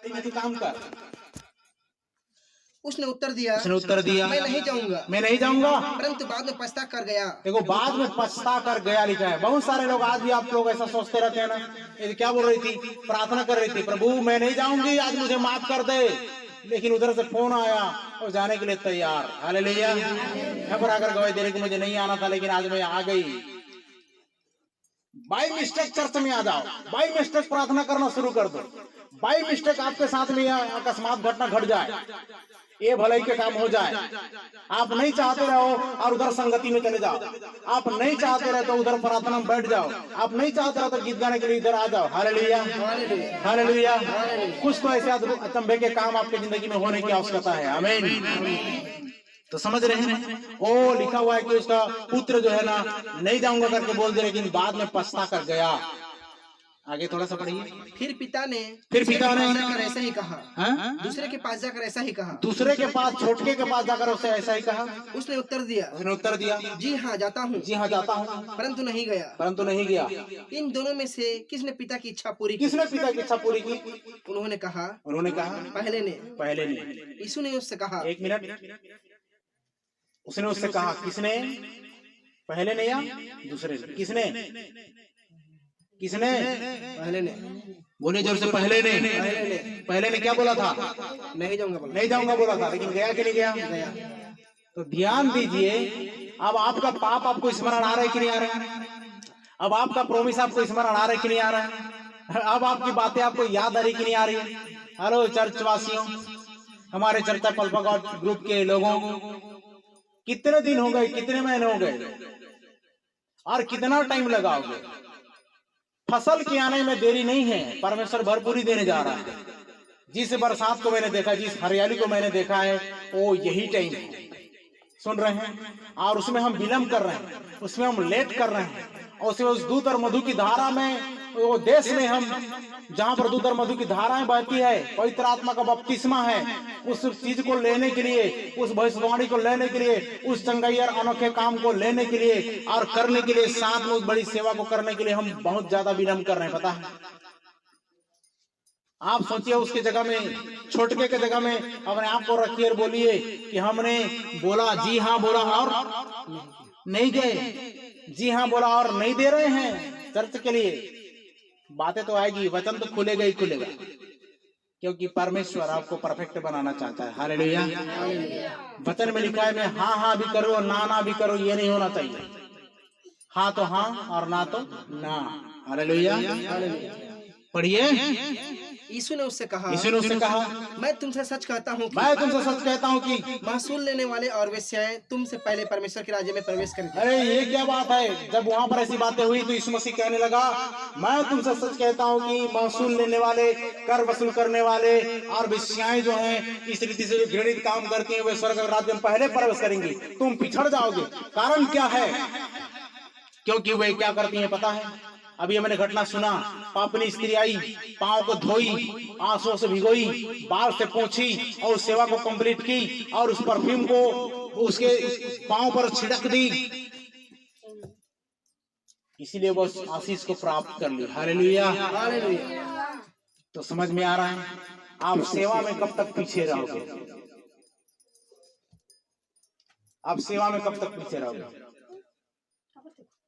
में तू काम कर। उसने उत्तर दिया मैं नहीं जाऊंगा, मैं नहीं जाऊंगा, परंतु बाद में पछता कर गया। देखो बाद में पछता कर गया लिखा है। बहुत सारे लोग आज भी आप लोग ऐसा सोचते रहते हैं ना। ये क्या बोल रही थी, प्रार्थना कर रही थी, प्रभु मैं नहीं जाऊंगी, आज मुझे माफ कर दे, लेकिन उधर से फोन आया और जाने के लिए तैयार। हालेलुया। खबर आकर गवाही दे रही कि मुझे नहीं आना था लेकिन आज मैं आ गई। बाई मिस्टेक चर्च में आ जाओ, बाई मिस्टेक प्रार्थना करना शुरू कर दो, बाई मिस्टेक आपके साथ में अकस्मात घटना घट जाए, ये भलाई के काम हो जाए। आप नहीं चाहते रहो और उधर संगति में चले जाओ, आप नहीं चाहते रहे तो उधर प्रार्थना में बैठ जाओ, आप नहीं चाहते रहे तो गीत गाने के लिए इधर आ जाओ। Hallelujah hallelujah. कुछ तो ऐसे अचंभे के काम आपकी जिंदगी में होने की आवश्यकता है। आमीन। तो समझ रहे हैं, ओ लिखा हुआ है कि उसका पुत्र जो है ना नहीं जाऊंगा करके बोल दे, लेकिन बाद में पछता कर गया। आगे थोड़ा सा पढ़िए। फिर पिता ने जाकर ऐसा ही कहा। दूसरे के पास जाकर ऐसा ही कहा। दूसरे के पास, छोटके के पास जाकर उससे ऐसा ही कहा। उसने उत्तर दिया जी हाँ जाता हूँ, परंतु नहीं गया। इन दोनों में से किसने पिता की इच्छा पूरी की? उन्होंने कहा पहले ने। यीशु ने उससे कहा, एक मिनट, उसने उससे कहा किसने? पहले ने या दूसरे ने? किसने? पहले ने। बोले जोर से, पहले ने क्या बोला था? नहीं जाऊंगा बोला था, लेकिन गया कि नहीं गया? तो ध्यान दीजिए, अब आपका पाप आपको स्मरण आ रहा है कि नहीं आ रहा है? अब आपका प्रोमिस आपको स्मरण आ रहा है कि नहीं आ रहा है? अब आपकी बातें आपको याद आ रही कि नहीं आ रही है? हेलो चर्च वासियों, हमारे चर्चा पल्पा गॉड ग्रुप के लोगों, कितने दिन हो गए, कितने महीने हो गए और कितना टाइम लगाओगे? फसल के आने में देरी नहीं है, परमेश्वर भरपूरी देने जा रहा है। जिस बरसात को मैंने देखा, जिस हरियाली को मैंने देखा है, वो यही टाइम है। सुन रहे हैं? और उसमें हम विलंब कर रहे हैं, उसमें हम लेट कर रहे हैं, और उसमें उस दूध और मधु की धारा में, वो देश में हम जहां पर दूध और मधु की धाराएं बहती है, पवित्र आत्मा का बपतिस्मा है, उस चीज को लेने के लिए, उस भविष्यवाणी को लेने के लिए, उस चंगाई और अनोखे काम को लेने के लिए और करने के लिए, साथ में उस बड़ी सेवा को करने के लिए हम बहुत ज्यादा विलंब कर रहे हैं। पता है? आप सोचिए, उसके जगह में, छोटके के जगह में अपने आप को रखिए और बोलिए कि हमने बोला जी हाँ बोला और नहीं गए, जी हाँ बोला और नहीं दे रहे हैं चर्च के लिए। बातें तो आएगी, वचन तो खुलेगा ही खुलेगा, क्योंकि परमेश्वर आपको परफेक्ट बनाना चाहता है। हालेलुया। वचन में लिखा है मैं हाँ भी करूं और ना भी करूं, ये नहीं होना चाहिए। हाँ तो हाँ और ना तो ना। हालेलुया। पढ़िए। यीशु ने उससे कहा मैं तुमसे सच कहता हूँ कि महसूल लेने वाले और वेश्याएं तुमसे पहले परमेश्वर के राज्य में प्रवेश करेंगे। अरे ये क्या बात है? जब वहाँ पर ऐसी बातें हुई तो यीशु मसीह कहने लगा मैं तुमसे सच कहता हूँ कि महसूल लेने वाले, कर वसूल करने वाले और वेश्याएं जो हैं, इस रीति से जो घृणित काम करती हैं, वे स्वर्ग राज्य में पहले प्रवेश करेंगी। तुम पिछड़ जाओगे। कारण क्या है? क्योंकि वे क्या करती हैं पता है? अभी मैंने घटना सुना, पापनी स्त्री आई, पांव को धोई, आंसुओं से भिगोई, बाल से पोंछी और उस सेवा को कंप्लीट की और उस परफ्यूम को उसके पांव पर छिड़क दी, इसीलिए वो आशीष को प्राप्त कर ली। हालेलुया। तो समझ में आ रहा है? आप सेवा में कब तक पीछे रहोगे? आप सेवा में कब तक पीछे रहोगे?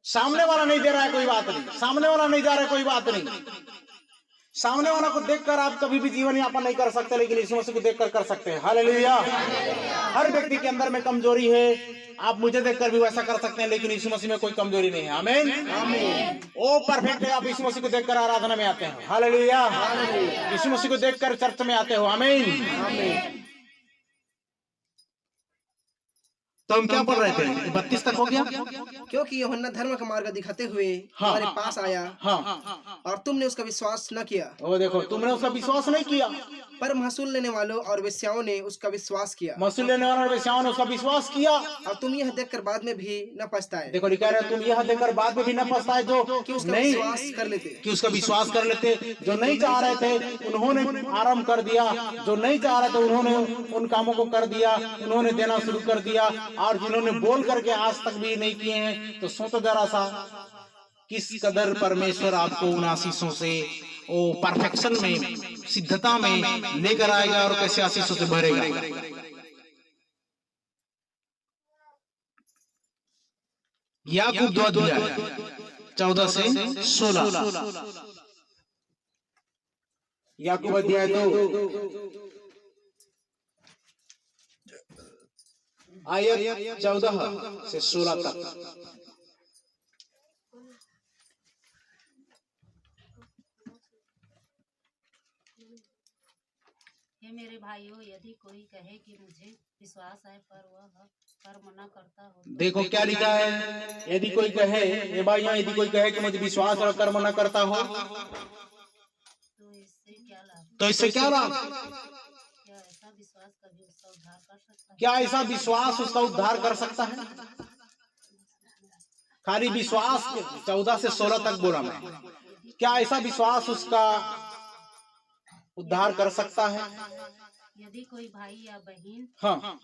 सामने वाला नहीं दे रहा है कोई बात नहीं, सामने वाला नहीं जा रहा है कोई बात नहीं, सामने वाला को देखकर आप कभी भी जीवन यापन नहीं कर सकते, लेकिन यीशु मसीह को देखकर कर सकते हैं। हालेलुया। हर व्यक्ति के अंदर में कमजोरी है, आप मुझे देखकर भी वैसा कर सकते हैं, लेकिन यीशु मसीह में कोई कमजोरी नहीं है। आमीन। वो परफेक्ट है। आप यीशु मसीह को देखकर आराधना में आते हैं। हालेलुया। यीशु मसीह को देखकर चर्च में आते हो। आमीन। तो हम क्या पढ़ रहे थे? 32 तक हो गया। क्योंकि यूहन्ना धर्म का मार्ग दिखाते हुए हमारे पास आया और तुमने उसका विश्वास न किया। ओ देखो, तुमने उसका विश्वास नहीं किया, पर महसूल लेने वालों और वेश्याओं ने उसका विश्वास किया। महसूल लेने वालों और वेश्याओं ने उसका विश्वास किया और तुम यह देखकर बाद में भी न पछताए। देखो लिखा है, तुम यह देखकर बाद में भी न पछताए जो उसका विश्वास कर लेते, जो नहीं चाह रहे थे उन्होंने आरंभ कर दिया, जो नहीं चाह रहे थे उन्होंने उन कामों को कर दिया, उन्होंने देना शुरू कर दिया, और जिन्होंने बोल करके आज तक भी नहीं किए हैं, तो सोचो जरा सा किस कदर परमेश्वर आपको उन आशीषों से वो परफेक्शन में, सिद्धता में लेकर आएगा और कैसे आशीषों से भरेगा। याकूब 2 अध्याय 14 से 16। याकूब अध्याय 2 आयत 14 से 16 तक। हे मेरे भाइयों, यदि कोई कहे कि मुझे विश्वास है पर वह कर्म न करता हो, देखो क्या लिखा है, यदि कोई कहे, ये भाइयों, यदि कोई कहे कि मुझे विश्वास और कर्म न करता हो तो इससे क्या लाभ? तो इससे क्या लाभ? क्या ऐसा विश्वास कभी उसका उद्धार कर सकता है? क्या ऐसा विश्वास उसका उद्धार कर सकता है? खाली विश्वास 14 से 16 तक बोला मैं। क्या ऐसा विश्वास उसका उद्धार कर सकता है? यदि कोई भाई या बहन हाँ,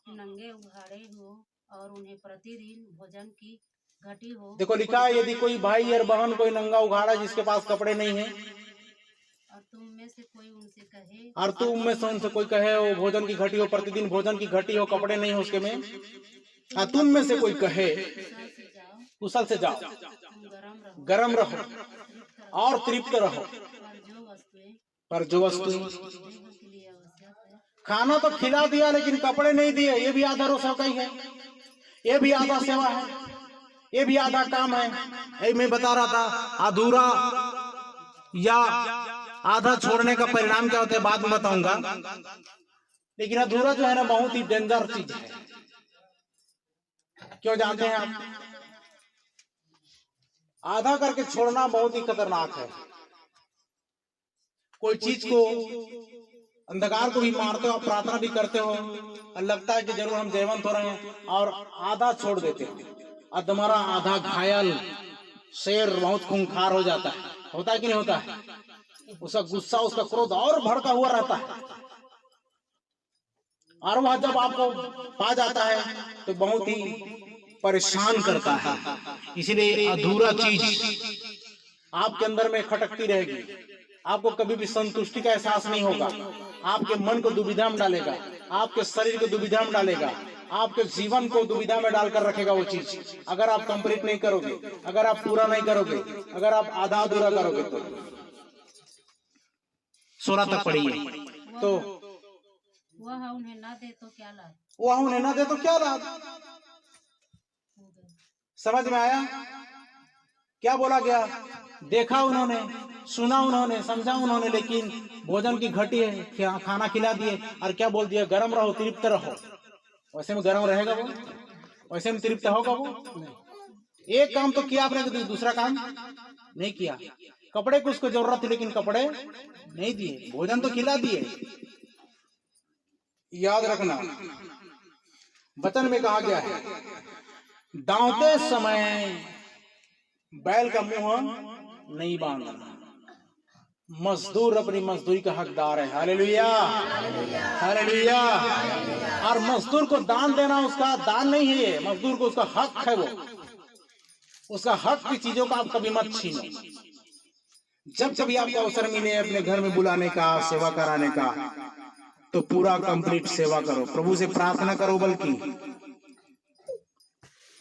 नंगे उघाड़े हो और उन्हें प्रतिदिन भोजन की घटी हो, देखो लिखा है, यदि कोई भाई और बहन कोई नंगा उघाड़ा जिसके पास कपड़े नहीं है, और तुम में से कोई उनसे कहे, और तुम में से उनसे कोई कहे वो भोजन की घटी हो, प्रतिदिन भोजन की घटी हो, कपड़े नहीं हो उसके में, और तुम में से कोई कहे कुशल से जाओ, तुम गरम रहो और तृप्त रहो, पर जो वस्तु के लिए आवश्यक है, खाना तो खिला दिया लेकिन कपड़े नहीं दिए, ये भी आधा रोसा का ही है, ये भी आधा सेवा है, ये भी आधा काम है। यही मैं बता रहा था, अधूरा या आधा छोड़ने का परिणाम क्या होता है बाद में बताऊंगा, लेकिन अधूरा जो है ना बहुत ही डेंजर चीज है। क्यों जानते हैं आप? आधा करके छोड़ना बहुत ही खतरनाक है। कोई चीज को, अंधकार को भी मारते हो, प्रार्थना भी करते हो और लगता है कि जरूर हम जयवंत हो रहे हैं, और आधा छोड़ देते हो और तुम्हारा आधा घायल शेर बहुत खूंखार हो जाता है। होता है कि नहीं होता है? उसका गुस्सा, उसका क्रोध और भड़का हुआ रहता है, और वह जब आपको पा जाता है तो बहुत ही परेशान करता है। इसलिए अधूरा चीज आपके अंदर में खटकती रहेगी, आपको कभी भी संतुष्टि का एहसास नहीं होगा, आपके मन को दुविधा में डालेगा, आपके शरीर को दुविधा में डालेगा, आपके जीवन को दुविधा में डालकर रखेगा वो चीज। अगर आप कंप्लीट नहीं करोगे, अगर आप पूरा नहीं करोगे, अगर आप आधा अधूरा करोगे तो 16 तक पढ़िए। तो वह उन्हें न दे तो क्या लाभ? वह उन्हें न दे तो क्या लाभ? समझ में आया क्या बोला गया? देखा उन्होंने, सुना उन्होंने, समझा उन्होंने, लेकिन भोजन की घटी है, खाना खिला दिए और क्या बोल दिया? गरम रहो, तृप्त रहो। वैसे में गरम रहेगा वो? वैसे में तृप्त होगा वो? नहीं। एक काम तो किया आपने, दूसरा काम नहीं किया। कपड़े की उसको जरूरत थी लेकिन कपड़े नहीं दिए, भोजन तो खिला दिए। याद रखना, वचन में कहा गया है, दांवते समय बैल का मुंह नहीं बांधना। मजदूर अपनी मजदूरी का हकदार है। Hallelujah, hallelujah. और मजदूर को दान देना उसका दान नहीं है, ये मजदूर को उसका हक है। वो उसका हक की चीजों का आप कभी मत छीनो। जब कभी आपको अवसर मिले अपने घर में बुलाने का, सेवा कराने का, तो पूरा कंप्लीट सेवा करो। प्रभु से प्रार्थना करो बल्कि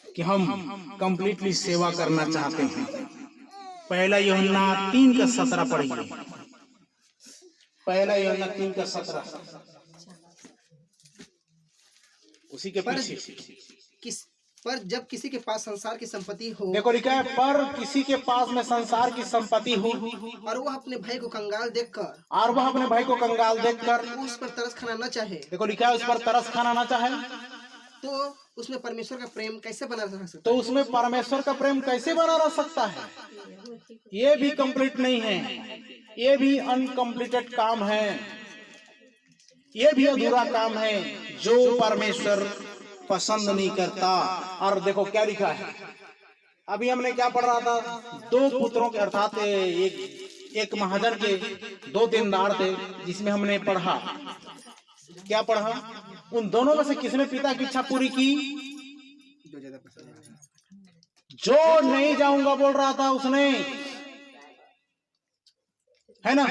कि हम कंप्लीटली सेवा करना चाहते हैं। पहला यूहन्ना 3:17 पढ़िए। पहला यूहन्ना 3:17 उसी के पीछे। पर जब किसी के पास संसार की संपत्ति हो, देखो लिखा है, पर किसी के पास में संसार की संपत्ति हो और वह अपने भाई को कंगाल देखकर, और वह अपने भाई को कंगाल देखकर उस पर तरस खाना न चाहे, देखो लिखा है, उस पर तरस खाना ना चाहे, तो उसमें परमेश्वर का प्रेम कैसे बना रह सकता? तो उसमें परमेश्वर का प्रेम कैसे बना रह सकता है? ये भी कंप्लीट नहीं है, ये भी अनकम्प्लीटेड काम है, ये भी अधूरा काम है जो परमेश्वर पसंद नहीं करता। और देखो क्या लिखा है, अभी हमने क्या पढ़ रहा था? 2 पुत्रों के, अर्थात एक महाजन के 2 देनदार थे, जिसमें हमने पढ़ा, क्या पढ़ा? उन दोनों में से किसने पिता की इच्छा पूरी की? जो नहीं जाऊंगा बोल रहा था उसने। है ना?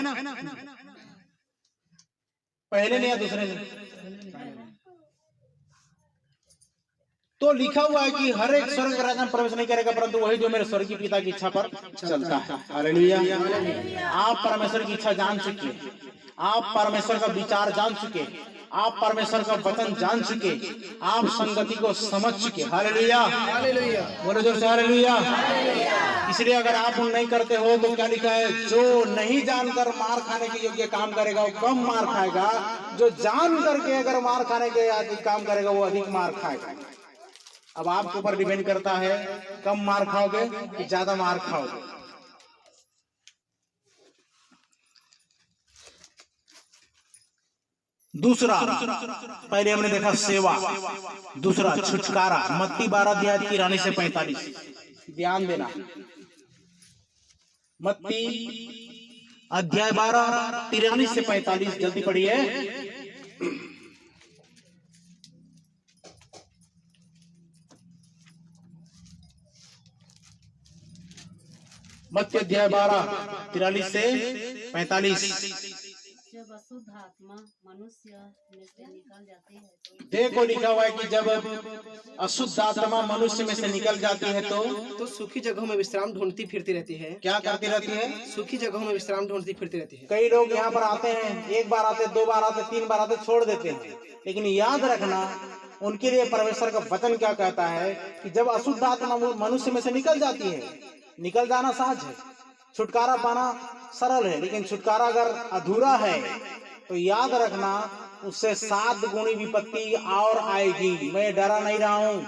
पहले ने या दूसरे ने? तो लिखा हुआ है कि हर एक स्वर्ग के राज्य में प्रवेश नहीं करेगा, परंतु वही जो मेरे स्वर्गीय पिता की इच्छा पर चलता है। हालेलुया। आप परमेश्वर की इच्छा जान चुके, आप परमेश्वर का विचार जान चुके, आप परमेश्वर का वचन जान चुके, आप संगति को समझ चुके। हालेलुया, हालेलुया, बोलो जोर से हालेलुया। इसलिए अगर आप उन नहीं करते हो तो क्या लिखा है, जो नहीं जानकर मार खाने के योग्य काम करेगा वो कम मार खाएगा, जो जान करके अगर मार खाने के अधिक काम करेगा वो अधिक मार खाएगा। अब आपके ऊपर डिपेंड करता है, कम मार खाओगे कि ज्यादा मार खाओगे। दूसरा, पहले हमने देखा सेवा, दूसरा छुटकारा। मत्ती 12:43 से 45, ध्यान देना। मत्ती अध्याय 12:43 से 45, जल्दी पढ़िए। मत्ती अध्याय 12:43 से 45। जब अशुद्ध आत्मा मनुष्य में से निकल जाती है तो देखो लिखा हुआ है कि जब अशुद्ध आत्मा मनुष्य में से निकल जाती है तो सूखी जगहों में विश्राम ढूंढती फिरती रहती है। क्या करती रहती है? सूखी जगहों में विश्राम ढूंढती फिरती रहती है। कई लोग यहाँ पर आते हैं, एक बार आते, दो बार आते, तीन बार आते, छोड़ देते हैं। लेकिन याद रखना, उनके लिए परमेश्वर का वचन क्या कहता है कि जब अशुद्ध आत्मा मनुष्य में से निकल जाती है, निकल जाना सहज है, छुटकारा पाना सरल है, लेकिन छुटकारा अगर अधूरा है तो याद रखना उससे 7 गुणी विपत्ति और आएगी। मैं डरा नहीं रहा हूँ,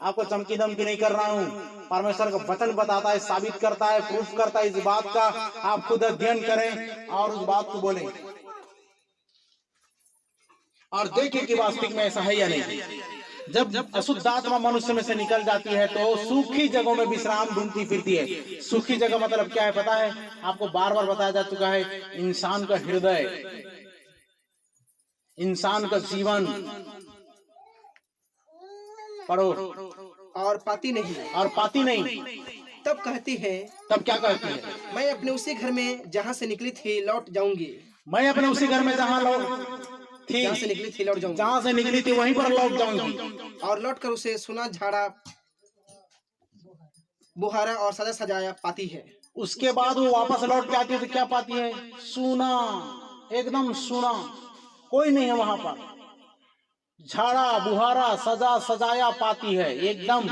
आपको चमकी धमकी नहीं कर रहा हूँ। परमेश्वर का वचन बताता है, साबित करता है, प्रूफ करता है इस बात का। आप खुद अध्ययन करें और उस बात को बोलें और देखें कि वास्तविक में ऐसा है या नहीं। जब अशुद्ध आत्मा मनुष्य में से निकल जाती है तो सूखी जगहों में विश्राम ढूंढती फिरती है। सूखी जगह मतलब क्या है पता है? आपको बार बार बताया जा चुका है। इंसान का हृदय, इंसान का जीवन, पढ़ो, और पाती नहीं, और पाती नहीं। तब कहती है, तब क्या कहती है? मैं अपने उसी घर में जहाँ से निकली थी लौट जाऊंगी। मैं अपने उसी घर में जहाँ से निकली थी लौट जाऊंगी, जहाँ से निकली थी वहीं पर लौट जाऊंगी। और लौट कर उसे सुना झाड़ा बुहारा और सजा सजाया पाती है। उसके बाद वो वापस लौट के आती है तो क्या पाती है? सूना, एकदम सूना, कोई नहीं है वहां पर। झाड़ा बुहारा सजा सजाया पाती है एकदम,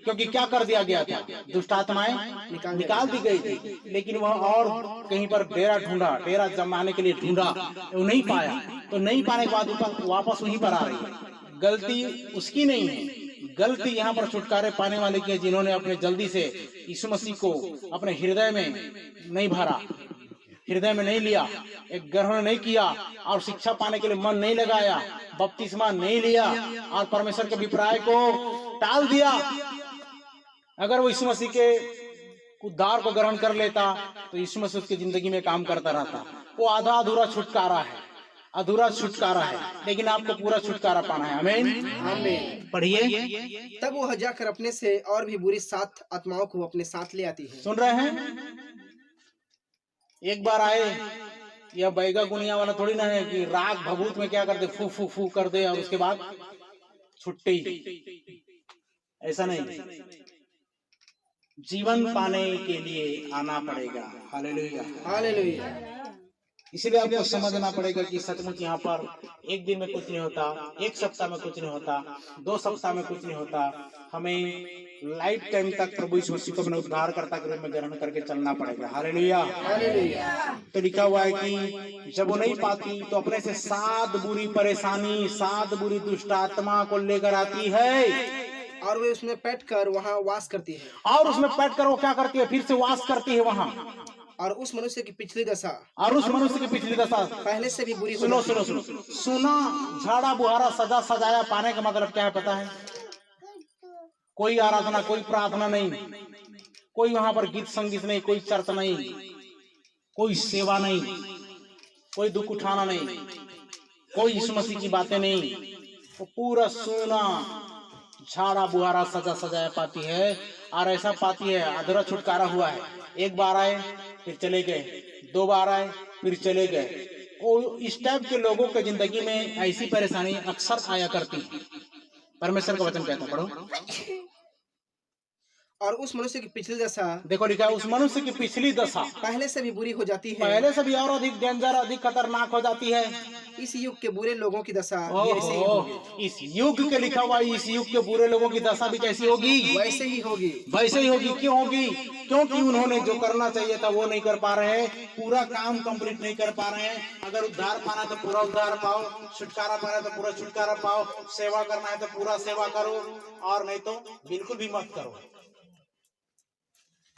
क्योंकि क्या कर दिया गया था? दुष्ट आत्माएं निकाल दी गई थी, लेकिन वह और कहीं पर डेरा ढूंढा, डेरा जमाने के लिए ढूंढा, वो नहीं पाया। तो नहीं पाने के बाद वापस वहीं पर आ रही है। गलती उसकी नहीं है, गलती यहाँ पर छुटकारे पाने वाले की है, जिन्होंने अपने जल्दी से यीशु मसीह को अपने हृदय में नहीं भरा, हृदय में नहीं लिया, एक ग्रहण नहीं किया और शिक्षा पाने के लिए मन नहीं लगाया, बपतिस्मा नहीं लिया और परमेश्वर के अभिप्राय को टाल दिया। अगर वो यीशु मसीह के उद्धार को ग्रहण कर लेता तो यीशु मसीह उसकी जिंदगी में काम करता रहता। वो आधा अधूरा छुटकारा है, अधूरा छुटकारा है, लेकिन आपको पूरा छुटकारा पाना है। आमीन, आमीन। पढ़िए। तब वह जाकर अपने से और भी बुरी 7 आत्माओं को अपने साथ ले आती है। सुन रहे हैं? एक बार आए, यह बैगा गुनिया वाला थोड़ी ना है कि राग भभूत में क्या करते, फू फू फू कर दे और उसके बाद छुट्टी। ऐसा नहीं, जीवन पाने के लिए आना पड़ेगा। Hallelujah, hallelujah. इसलिए आपको समझना पड़ेगा कि सचमुच यहाँ पर एक दिन में कुछ नहीं होता, एक सप्ताह में कुछ नहीं होता, 2 सप्ताह में कुछ नहीं होता। हमें लाइफ टाइम तक प्रभु यीशु मसीह को अपने उद्धारकर्ता के रूप में ग्रहण करके चलना पड़ेगा। Hallelujah, hallelujah. तो लिखा हुआ है कि जब वो नहीं पाती तो अपने से 7 बुरी परेशानी, 7 बुरी दुष्ट आत्मा को लेकर आती है और वे उसमें बैठ कर वहाँ वास करती है। और उसमें बैठ कर वो क्या करती है? फिर से वास करती है वहाँ। और उस मनुष्य की पिछली दशा, और उस मनुष्य की पिछली दशा पहले से भी बुरी। सुनो सुनो सुनो, सुना झाड़ा बुहारा सजा सजाया पाने का मतलब क्या है पता है? कोई आराधना, कोई प्रार्थना नहीं, कोई वहां पर गीत संगीत नहीं, कोई चर्चा नहीं, कोई सेवा नहीं, कोई दुख उठाना नहीं, कोई यीशु मसीह की बातें नहीं। वो पूरा सोना झाड़ा बुहारा सजा सजाया पाती है। और ऐसा पाती है अधूरा छुटकारा हुआ है। एक बार आए फिर चले गए, 2 बार आए फिर चले गए। और इस टाइप के लोगों के जिंदगी में ऐसी परेशानी अक्सर आया करती है। परमेश्वर का वचन कहता है, पढ़ो। और उस मनुष्य की पिछली दशा, देखो लिखा है, उस मनुष्य की पिछली दशा पहले से भी बुरी हो जाती है। पहले से भी और अधिक डेंजर, अधिक खतरनाक हो जाती है। इस युग के बुरे लोगों की दशा भी ऐसे ही होगी। इस युग के लिखा हुआ, इस युग के बुरे लोगों की दशा भी कैसी होगी? वैसे ही होगी। वैसे ही होगी। क्यों होगी? क्योंकि उन्होंने जो करना चाहिए था वो नहीं कर पा रहे हैं, पूरा काम कंप्लीट नहीं कर पा रहे हैं। अगर उद्धार पाना तो पूरा उद्धार पाओ, छुटकारा पाना तो पूरा छुटकारा पाओ, सेवा करना है तो पूरा सेवा करो, और नहीं तो बिल्कुल भी मत करो।